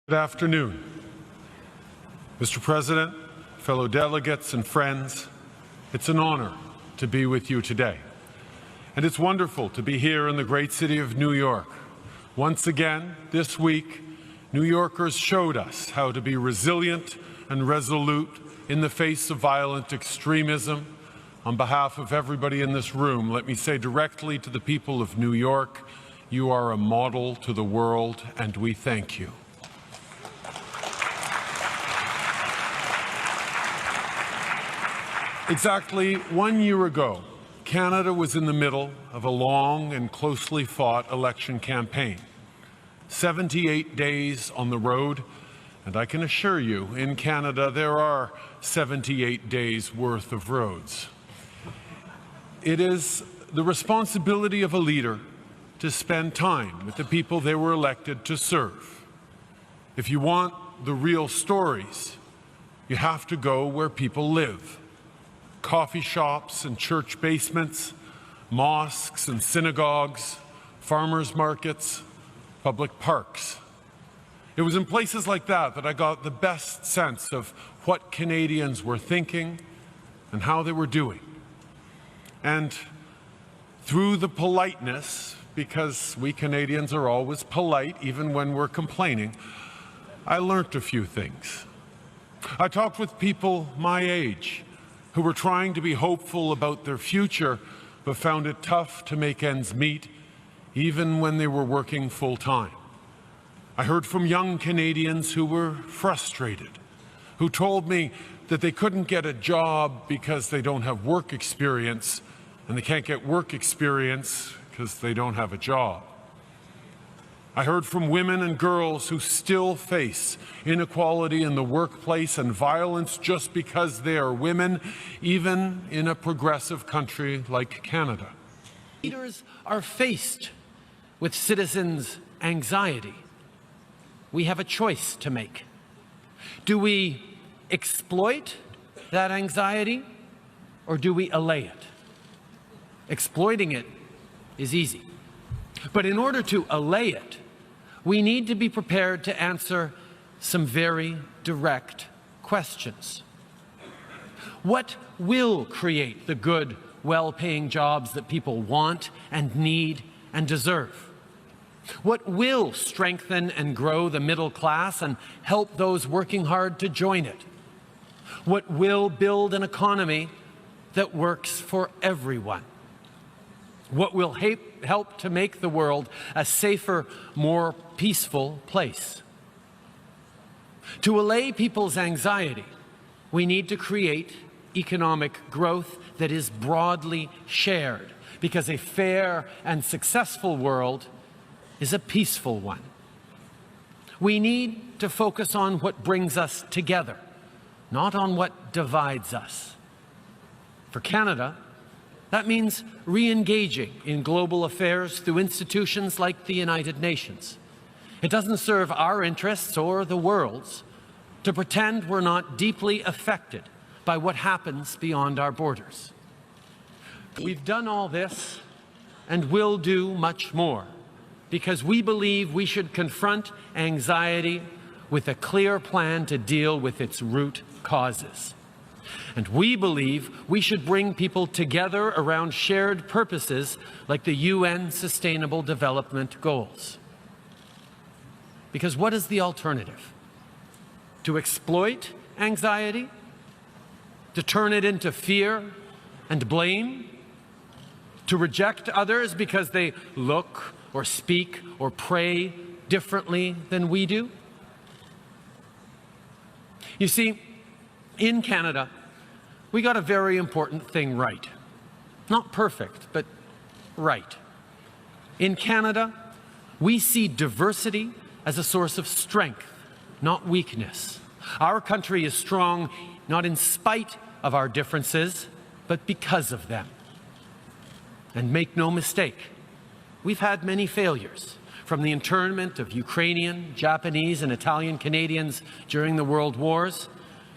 Good afternoon. Mr. President, fellow delegates and friends, it's an honor to be with you today. And it's wonderful to be here in the great city of New York. Once again, this week, New Yorkers showed us how to be resilient and resolute in the face of violent extremism. On behalf of everybody in this room, let me say directly to the people of New York, you are a model to the world, and we thank you. Exactly 1 year ago, Canada was in the middle of a long and closely fought election campaign. 78 days on the road, and I can assure you, in Canada, there are 78 days worth of roads. It is the responsibility of a leader to spend time with the people they were elected to serve. If you want the real stories, you have to go where people live. Coffee shops and church basements, mosques and synagogues, farmers markets, public parks. It was in places like that that I got the best sense of what Canadians were thinking and how they were doing. And through the politeness, because we Canadians are always polite even when we're complaining, I learned a few things. I talked with people my age who were trying to be hopeful about their future, but found it tough to make ends meet, even when they were working full-time. I heard from young Canadians who were frustrated, who told me that they couldn't get a job because they don't have work experience, and they can't get work experience because they don't have a job. I heard from women and girls who still face inequality in the workplace and violence just because they are women, even in a progressive country like Canada. Leaders are faced with citizens' anxiety. We have a choice to make. Do we exploit that anxiety, or do we allay it? Exploiting it is easy. But in order to allay it, we need to be prepared to answer some very direct questions. What will create the good, well-paying jobs that people want and need and deserve? What will strengthen and grow the middle class and help those working hard to join it? What will build an economy that works for everyone? What will help to make the world a safer, more peaceful place? To allay people's anxiety, we need to create economic growth that is broadly shared, because a fair and successful world is a peaceful one. We need to focus on what brings us together, not on what divides us. For Canada, that means re-engaging in global affairs through institutions like the United Nations. It doesn't serve our interests or the world's to pretend we're not deeply affected by what happens beyond our borders. We've done all this and will do much more because we believe we should confront anxiety with a clear plan to deal with its root causes. And we believe we should bring people together around shared purposes like the UN Sustainable Development Goals. Because what is the alternative? To exploit anxiety? To turn it into fear and blame? To reject others because they look or speak or pray differently than we do? You see, in Canada, we got a very important thing right. Not perfect, but right. In Canada, we see diversity as a source of strength, not weakness. Our country is strong not in spite of our differences, but because of them. And make no mistake, we've had many failures, from the internment of Ukrainian, Japanese, and Italian Canadians during the World Wars,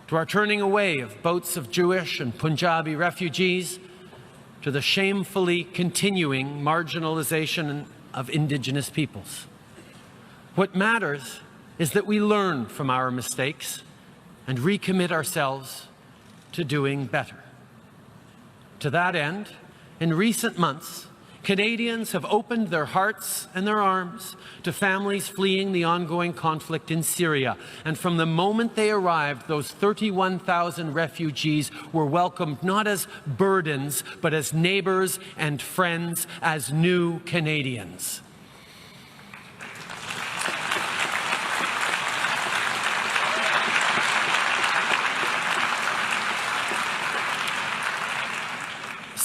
to our turning away of boats of Jewish and Punjabi refugees, to the shamefully continuing marginalization of Indigenous peoples. What matters is that we learn from our mistakes and recommit ourselves to doing better. To that end, in recent months, Canadians have opened their hearts and their arms to families fleeing the ongoing conflict in Syria. And from the moment they arrived, those 31,000 refugees were welcomed not as burdens, but as neighbors and friends, as new Canadians.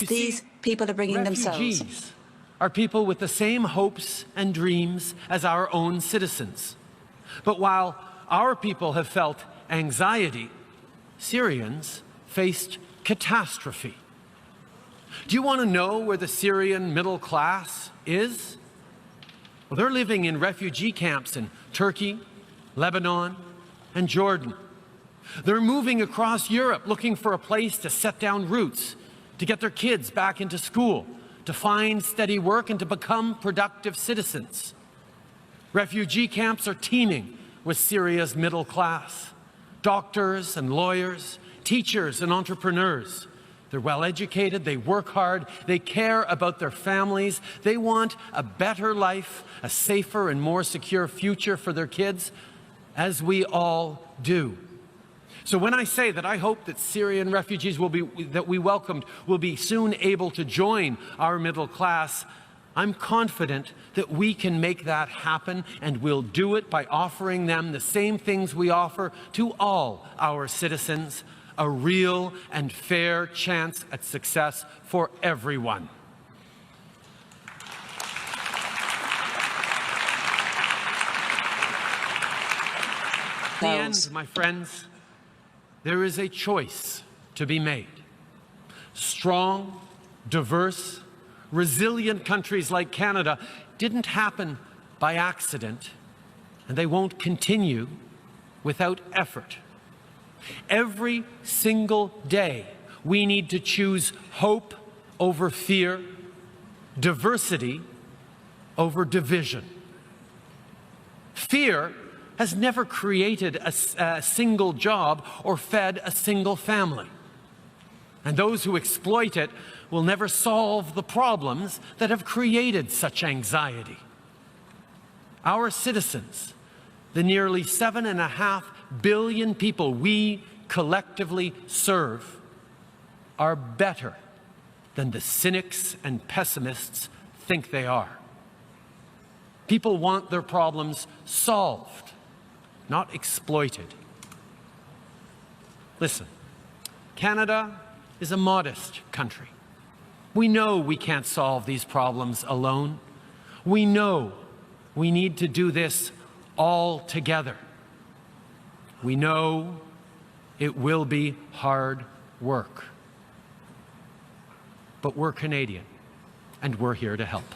These people are bringing themselves. Refugees are people with the same hopes and dreams as our own citizens. But while our people have felt anxiety, Syrians faced catastrophe. Do you want to know where the Syrian middle class is? Well, they're living in refugee camps in Turkey, Lebanon, and Jordan. They're moving across Europe looking for a place to set down roots, to get their kids back into school, to find steady work, and to become productive citizens. Refugee camps are teeming with Syria's middle class. Doctors and lawyers, teachers and entrepreneurs. They're well educated, they work hard, they care about their families, they want a better life, a safer and more secure future for their kids, as we all do. So when I say that I hope that Syrian refugees that we welcomed will be soon able to join our middle class, I'm confident that we can make that happen, and we'll do it by offering them the same things we offer to all our citizens, a real and fair chance at success for everyone. At the end, my friends, there is a choice to be made. Strong, diverse, resilient countries like Canada didn't happen by accident, and they won't continue without effort. Every single day, we need to choose hope over fear, diversity over division. Fear has never created a single job or fed a single family. And those who exploit it will never solve the problems that have created such anxiety. Our citizens, the nearly 7.5 billion people we collectively serve, are better than the cynics and pessimists think they are. People want their problems solved, not exploited. Listen, Canada is a modest country. We know we can't solve these problems alone. We know we need to do this all together. We know it will be hard work. But we're Canadian, and we're here to help.